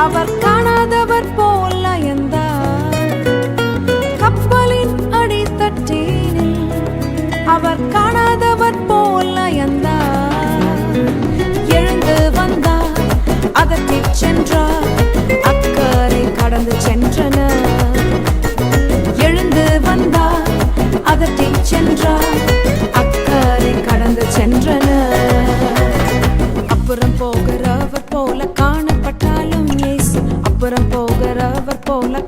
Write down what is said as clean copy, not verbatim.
அவர் காணாதவர் போல் அயர்ந்தார். கப்பலின் அடித்தட்டினில் அவர் காணாதவர் போல் அயர்ந்தார். எழுந்து வந்தார், அதற்குச் சென்றார், அக்கரை கடந்து சென்றனர். எழுந்து வந்தார், அதற்குச் சென்றார், அக்கரை கடந்து சென்றனர். அப்புறம் போகிறவர் போல காணப்பட்டாலும் இயேசு அப்புறம் போகிறவர் போல